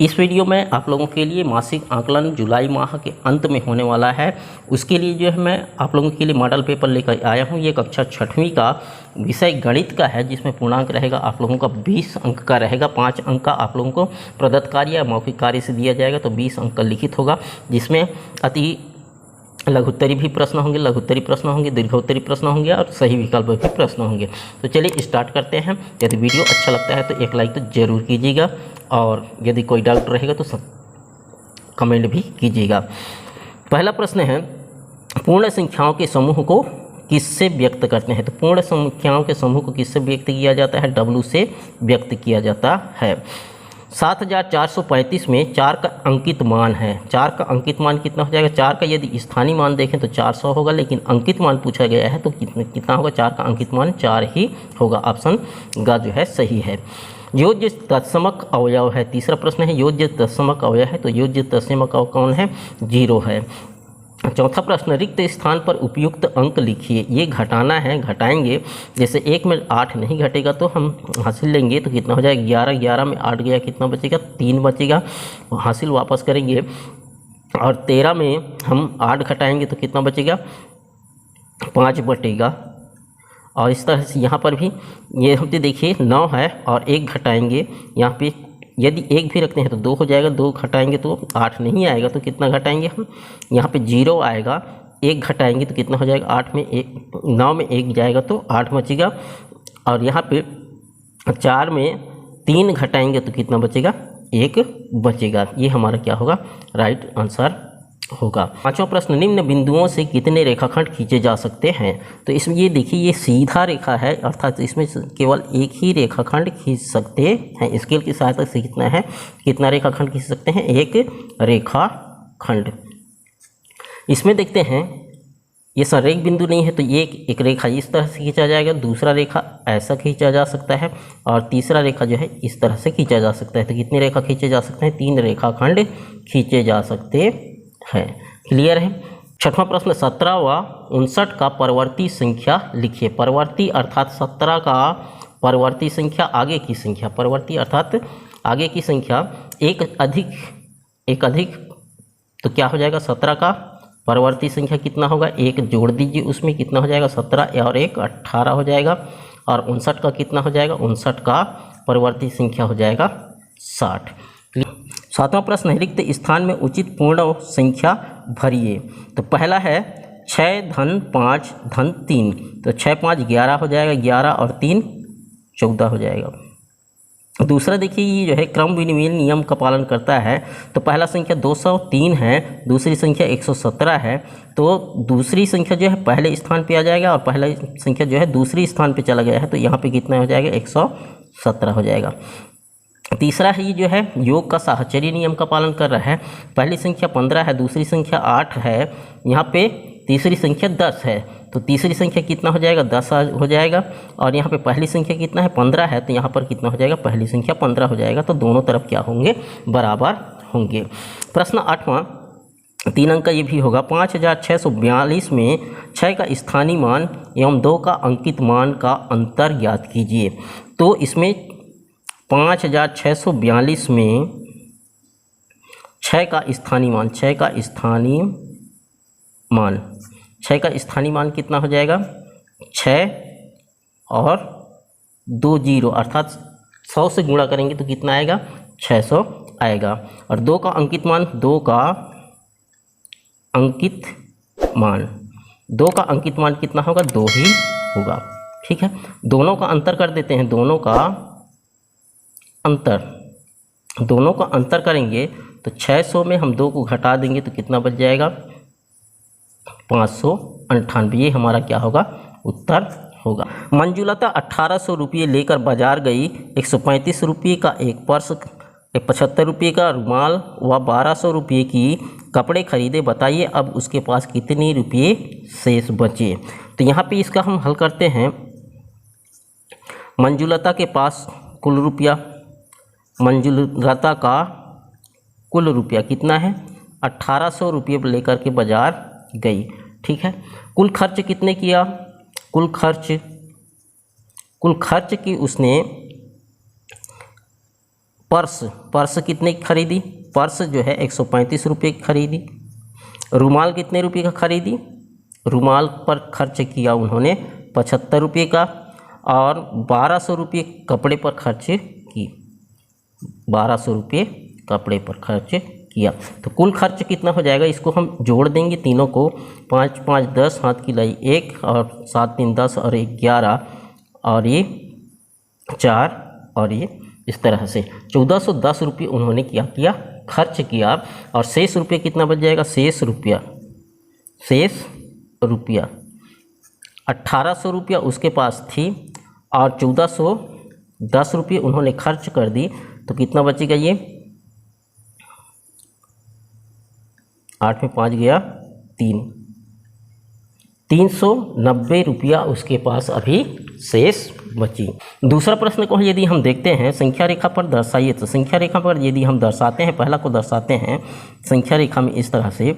इस वीडियो में आप लोगों के लिए मासिक आकलन जुलाई माह के अंत में होने वाला है। उसके लिए जो है मैं आप लोगों के लिए मॉडल पेपर लेकर आया हूँ। ये कक्षा 6वीं का विषय गणित का है, जिसमें पूर्णांक रहेगा आप लोगों का 20 अंक का रहेगा। 5 अंक का आप लोगों को प्रदत्त कार्य या मौखिक कार्य से दिया जाएगा, तो 20 अंक का लिखित होगा, जिसमें अति लघुत्तरी भी प्रश्न होंगे, लघुत्तरी प्रश्न होंगे, दीर्घोत्तरी प्रश्न होंगे और सही विकल्प भी प्रश्न होंगे। तो चलिए स्टार्ट करते हैं। यदि वीडियो अच्छा लगता है तो एक लाइक तो ज़रूर कीजिएगा, और यदि कोई डाउट रहेगा तो कमेंट भी कीजिएगा। पहला प्रश्न है, पूर्ण संख्याओं के समूह को किससे व्यक्त करते हैं? तो पूर्ण संख्याओं के समूह को किससे व्यक्त किया जाता है? W से व्यक्त किया जाता है। 7435 में 4 का अंकित मान है। 4 का अंकित मान कितना हो जाएगा? 4 का यदि स्थानीय मान देखें तो 400 होगा, लेकिन अंकित मान पूछा गया है तो कितना होगा? 4 का अंकित मान 4 ही होगा। ऑप्शन ग जो है सही है। योज्य तत्समक अवयव है। तीसरा प्रश्न है, योज्य तत्समक अवयव है, तो योज्य तत्समक अवयव कौन है? 0 है। चौथा प्रश्न, रिक्त स्थान पर उपयुक्त अंक लिखिए। ये घटाना है, घटाएंगे। जैसे 1 में 8 नहीं घटेगा तो हम हासिल लेंगे तो कितना हो जाएगा? 11। 11 में 8 गया, कितना बचेगा? 3 बचेगा। हासिल वापस करेंगे, और 13 में हम 8 घटाएंगे तो कितना बचेगा? 5 बचेगा। और इस तरह से यहाँ पर भी ये हम देखिए 9 है और 1 घटाएंगे, यहाँ पे यदि 1 भी रखते हैं तो 2 हो जाएगा। 2 घटाएंगे तो 8 नहीं आएगा, तो कितना घटाएंगे हम? यहाँ पे 0 आएगा। 1 घटाएंगे तो कितना हो जाएगा? 8 में 1, 9 में 1 जाएगा तो 8 बचेगा। और यहाँ पे 4 में 3 घटाएंगे तो कितना बचेगा? 1 बचेगा। ये हमारा क्या होगा? राइट आंसर होगा। पांचवा प्रश्न, निम्न बिंदुओं से कितने रेखाखंड खींचे जा सकते हैं? तो इसमें ये देखिए, ये सीधा रेखा है, अर्थात इसमें केवल एक ही रेखाखंड खींच सकते हैं। स्केल की सहायता से कितना रेखाखंड खींच सकते हैं? एक रेखाखंड। इसमें देखते हैं, ये संरेख बिंदु नहीं है तो ये एक रेखा इस तरह से खींचा जाएगा, दूसरा रेखा ऐसा खींचा जा सकता है, और तीसरा रेखा जो है इस तरह से खींचा जा सकता है। तो कितनी रेखा खींचे जा सकते हैं? 3 रेखाखंड खींचे जा सकते है। क्लियर है। छठवां प्रश्न, 17 व 59 का परवर्ती संख्या लिखिए। परवर्ती अर्थात 17 का परवर्ती संख्या, आगे की संख्या। परवर्ती अर्थात आगे की संख्या। एक अधिक तो क्या हो जाएगा? 17 का परवर्ती संख्या कितना होगा? 1 जोड़ दीजिए, उसमें कितना हो जाएगा? 17 और 1 18 हो जाएगा। और 59 का कितना हो जाएगा? 59 का परवर्ती संख्या हो जाएगा 60। सातवां प्रश्न है, रिक्त स्थान में उचित पूर्ण संख्या भरिए। तो पहला है 6 धन 5 धन 3, तो 6 5 11 हो जाएगा, 11 और 3 14 हो जाएगा। दूसरा देखिए, ये जो है क्रम विनिमय नियम का पालन करता है। तो पहला संख्या 203 है, दूसरी संख्या 117 है, तो दूसरी संख्या जो है पहले स्थान पे आ जाएगा, और पहला संख्या जो है दूसरी स्थान पे चला गया है, तो यहाँ पे कितना हो जाएगा? 117 हो जाएगा। तीसरा है, ये जो है योग का साहचर्य नियम का पालन कर रहा है। पहली संख्या 15 है, दूसरी संख्या 8 है, यहाँ पे तीसरी संख्या 10 है, तो तीसरी संख्या कितना हो जाएगा? 10 हो जाएगा। और यहाँ पे पहली संख्या कितना है? 15 है, तो यहाँ पर कितना हो जाएगा? पहली संख्या 15 हो जाएगा। तो दोनों तरफ क्या होंगे? बराबर होंगे। प्रश्न 8वां, 3 अंक का ये भी होगा। 5642 में 6 का स्थानीय मान एवं 2 का अंकित मान का अंतर ज्ञात कीजिए। तो इसमें 5642 में 6 का स्थानीय मान, 6 का स्थानीय मान कितना हो जाएगा? 6 और 2 0, अर्थात 100 से गुणा करेंगे तो कितना आएगा? 600 आएगा। और 2 का अंकित मान, 2 का अंकित मान कितना होगा? 2 ही होगा। ठीक है, दोनों का अंतर कर देते हैं। दोनों का अंतर करेंगे तो 600 में हम 2 को घटा देंगे तो कितना बच जाएगा? 598। ये हमारा क्या होगा? उत्तर होगा। मंजुलता 1800 रुपये लेकर बाजार गई। 135 रुपये का एक पर्स, 75 रुपये का रुमाल व 1200 रुपये की कपड़े खरीदे। बताइए अब उसके पास कितने रुपये शेष बचे? तो यहाँ पे इसका हम हल करते हैं। मंजुलता के पास कुल रुपया, मंजुलता का कुल रुपया कितना है? 1800 रुपये लेकर के बाजार गई। ठीक है, कुल खर्च कितने किया? कुल खर्च की उसने पर्स, पर्स कितने की खरीदी? पर्स जो है 135 रुपये की खरीदी। रुमाल कितने रुपये का खरीदी? रुमाल पर खर्च किया उन्होंने 75 रुपये का, और 1200 रुपये कपड़े पर खर्च की, 1200 रुपये कपड़े पर खर्च किया। तो कुल खर्च कितना हो जाएगा, इसको हम जोड़ देंगे तीनों को, 5 5 10, हाथ की लाई 1, और 7 3 10, और 1 11, और ये 4, और ये इस तरह से 1410 रुपये उन्होंने क्या खर्च किया। और शेष रुपये कितना बच जाएगा? शेष रुपया 1800 रुपया उसके पास थी, और 1410 रुपये उन्होंने खर्च कर दी। तो कितना बचेगा? ये 8 में 5 गया 3, 390 रुपया उसके पास अभी शेष बची। दूसरा प्रश्न को यदि हम देखते हैं, संख्या रेखा पर दर्शाइए। तो संख्या रेखा पर यदि हम दर्शाते हैं, पहला को दर्शाते हैं संख्या रेखा में इस तरह से,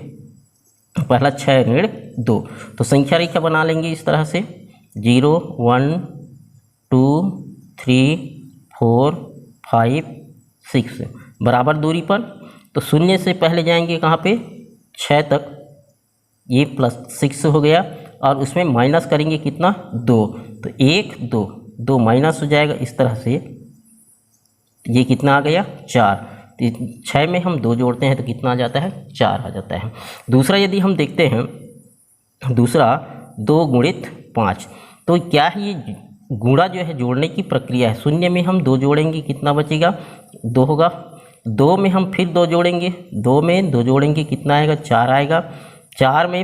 पहला 6 ऋण 2, तो संख्या रेखा बना लेंगे इस तरह से, 0 1 2 3 4 5 6 बराबर दूरी पर। तो शून्य से पहले जाएंगे कहाँ पे? 6 तक, ये +6 हो गया, और उसमें माइनस करेंगे कितना? 2, तो 1 2 2 माइनस हो जाएगा इस तरह से, ये कितना आ गया? 4। 6 में हम 2 जोड़ते हैं तो कितना आ जाता है? 4 आ जाता है। दूसरा यदि हम देखते हैं, दूसरा 2 गुणित 5, तो क्या है ये गुणा जो है जोड़ने की प्रक्रिया है। शून्य में हम 2 जोड़ेंगे, कितना बचेगा? 2 होगा। 2 में हम फिर 2 जोड़ेंगे, 2 में 2 जोड़ेंगे कितना आएगा? 4 आएगा। 4 में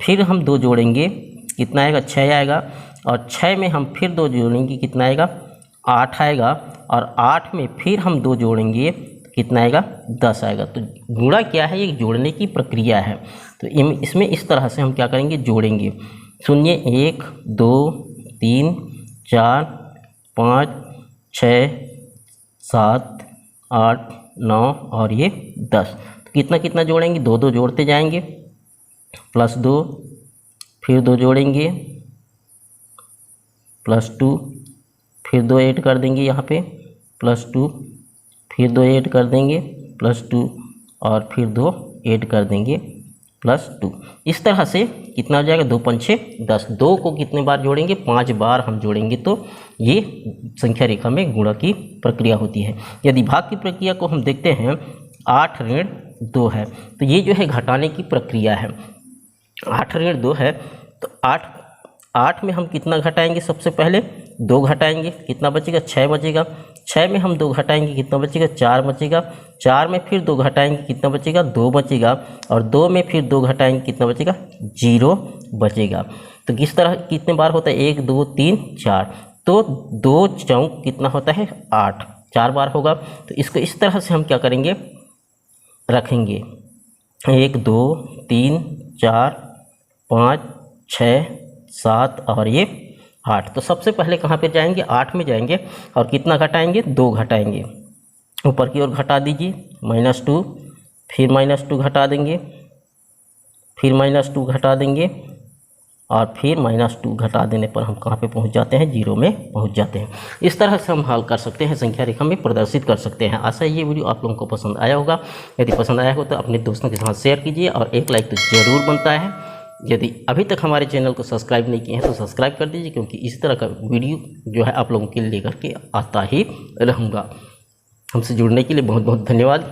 फिर हम 2 जोड़ेंगे, कितना आएगा? 6 आएगा। और 6 में हम फिर 2 जोड़ेंगे, कितना आएगा? 8 आएगा। और 8 में फिर हम 2 जोड़ेंगे, कितना आएगा? 10 आएगा। तो गुणा क्या है? ये जोड़ने की प्रक्रिया है। तो इसमें इस तरह से हम क्या करेंगे? जोड़ेंगे। 0 1 2 3 4 5 6 7 8 9 और ये 10। तो कितना कितना जोड़ेंगे? 2 2 जोड़ते जाएंगे, +2, फिर 2 जोड़ेंगे, +2, फिर 2 ऐड कर देंगे यहाँ पे, +2, फिर 2 ऐड कर देंगे, +2, और फिर 2 ऐड कर देंगे, +2। इस तरह से कितना हो जाएगा? 2 5 10। 2 को कितने बार जोड़ेंगे? 5 बार हम जोड़ेंगे, तो ये संख्या रेखा में गुणा की प्रक्रिया होती है। यदि भाग की प्रक्रिया को हम देखते हैं, 8 ऋण 2 है, तो ये जो है घटाने की प्रक्रिया है। 8 ऋण 2 है, तो 8 में हम कितना घटाएंगे? सबसे पहले 2 घटाएंगे, कितना बचेगा? 6 बचेगा। 6 में हम 2 घटाएंगे, कितना बचेगा? 4 बचेगा। 4 में फिर 2 घटाएंगे, कितना बचेगा? 2 बचेगा। और 2 में फिर 2 घटाएंगे, कितना बचेगा? 0 बचेगा। तो किस तरह कितने बार होता है? 1 2 3 4। तो 2 चौक कितना होता है? 8, 4 बार होगा। तो इसको इस तरह से हम क्या करेंगे? रखेंगे, 1 2 3 4 5 6 7 और ये 8। तो सबसे पहले कहाँ पे जाएंगे? 8 में जाएंगे, और कितना घटाएंगे? 2 घटाएंगे। ऊपर की ओर घटा दीजिए, -2, फिर -2 घटा देंगे, फिर -2 घटा देंगे, और फिर -2 घटा देने पर हम कहाँ पे पहुँच जाते हैं? 0 में पहुँच जाते हैं। इस तरह से हम हल कर सकते हैं, संख्या रेखा में प्रदर्शित कर सकते हैं। आशा है ये वीडियो आप लोगों को पसंद आया होगा। यदि पसंद आया हो तो अपने दोस्तों के साथ शेयर कीजिए, और एक लाइक तो ज़रूर बनता है। यदि अभी तक हमारे चैनल को सब्सक्राइब नहीं किए हैं तो सब्सक्राइब कर दीजिए, क्योंकि इस तरह का वीडियो जो है आप लोगों के लिए लेकर के आता ही रहूँगा। हमसे जुड़ने के लिए बहुत बहुत धन्यवाद।